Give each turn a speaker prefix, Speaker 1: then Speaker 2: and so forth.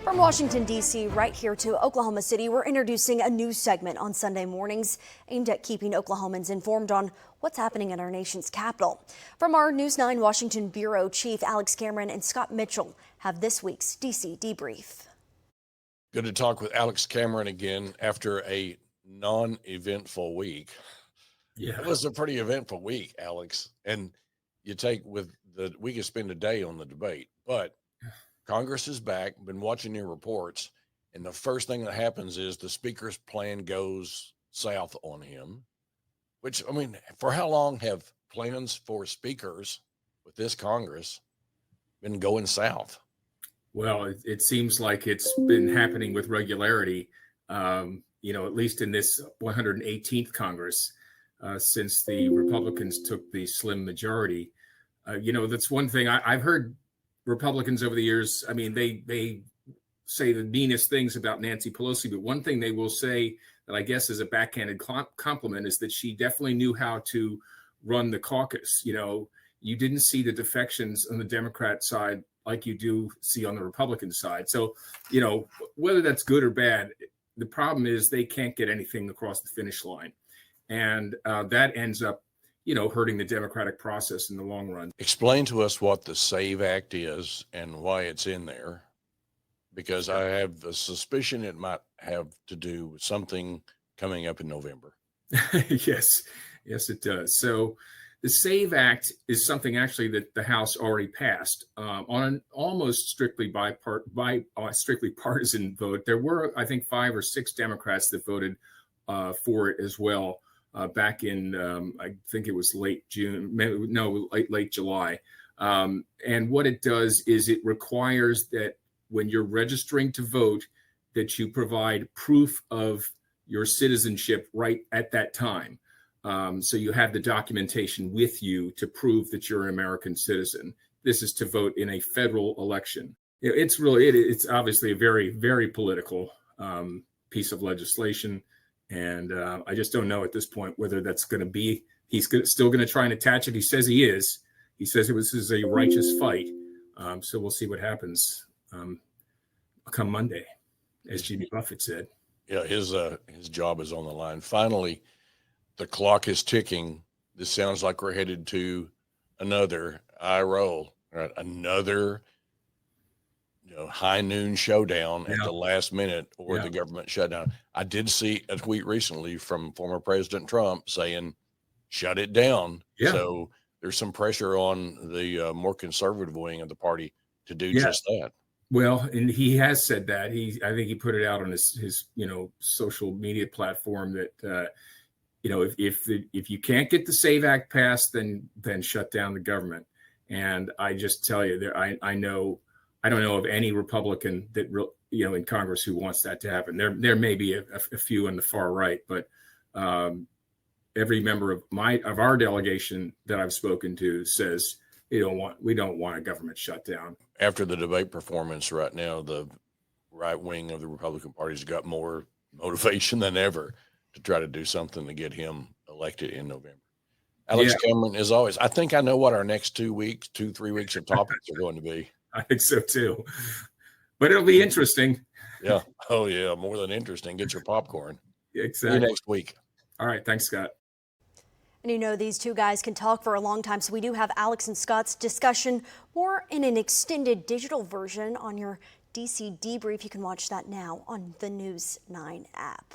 Speaker 1: From Washington, D.C., right here to Oklahoma City, we're introducing a news segment on Sunday mornings aimed at keeping Oklahomans informed on what's happening in our nation's capital. From our News 9 Washington Bureau Chief Alex Cameron and Scott Mitchell have this week's D.C. Debrief.
Speaker 2: Good to talk with Alex Cameron again after a non-eventful week.
Speaker 3: Yeah,
Speaker 2: It was a pretty eventful week, Alex. And you take with we could spend a day on the debate, but Congress is back. Been watching your reports, and the first thing that happens is the speaker's plan goes south on him. Which, I mean, for how long have plans for speakers with this Congress been going south?
Speaker 3: well, it seems like it's been happening with regularity, at least in this 118th Congress, since the Republicans took the slim majority. That's one thing I've heard Republicans over the years. I mean, they say the meanest things about Nancy Pelosi, but one thing they will say that I guess is a backhanded compliment is that she definitely knew how to run the caucus. You didn't see the defections on the Democrat side like you do see on the Republican side. So, whether that's good or bad, the problem is they can't get anything across the finish line. And that ends up, hurting the democratic process in the long run.
Speaker 2: Explain to us what the SAVE Act is and why it's in there, because I have a suspicion it might have to do with something coming up in November.
Speaker 3: Yes, it does. So the SAVE Act is something actually that the House already passed on an almost strictly strictly partisan vote. There were, I think, 5 or 6 Democrats that voted for it as well. Back in, I think it was late July. And what it does is it requires that when you're registering to vote, that you provide proof of your citizenship right at that time. So you have the documentation with you to prove that you're an American citizen. This is to vote in a federal election. It's obviously a very, very political piece of legislation. And I just don't know at this point whether that's going to be, still going to try and attach it. He says he is. He says this is a righteous fight. So we'll see what happens come Monday, as Jimmy Buffett said.
Speaker 2: Yeah, his job is on the line. Finally, the clock is ticking. This sounds like we're headed to another eye roll, right? Another high noon showdown at the last minute or the government shutdown. I did see a tweet recently from former President Trump saying, shut it down.
Speaker 3: Yeah.
Speaker 2: So there's some pressure on the more conservative wing of the party to do just that.
Speaker 3: Well, and he has said that. I think he put it out on his social media platform that if you can't get the SAVE Act passed, then shut down the government. And I just tell you, I don't know of any Republican that in Congress who wants that to happen. There may be a few on the far right, but every member of our delegation that I've spoken to says we don't want a government shutdown.
Speaker 2: After the debate performance right now, the right wing of the Republican Party has got more motivation than ever to try to do something to get him elected in November. Alex Cameron, as always, I think I know what our next 3 weeks of topics are going to be.
Speaker 3: I think so too, but it'll be interesting.
Speaker 2: Yeah. Oh yeah. More than interesting. Get your popcorn.
Speaker 3: Exactly.
Speaker 2: See you next week.
Speaker 3: All right. Thanks, Scott.
Speaker 1: And these two guys can talk for a long time, so we do have Alex and Scott's discussion more in an extended digital version on your DC Debrief. You can watch that now on the News 9 app.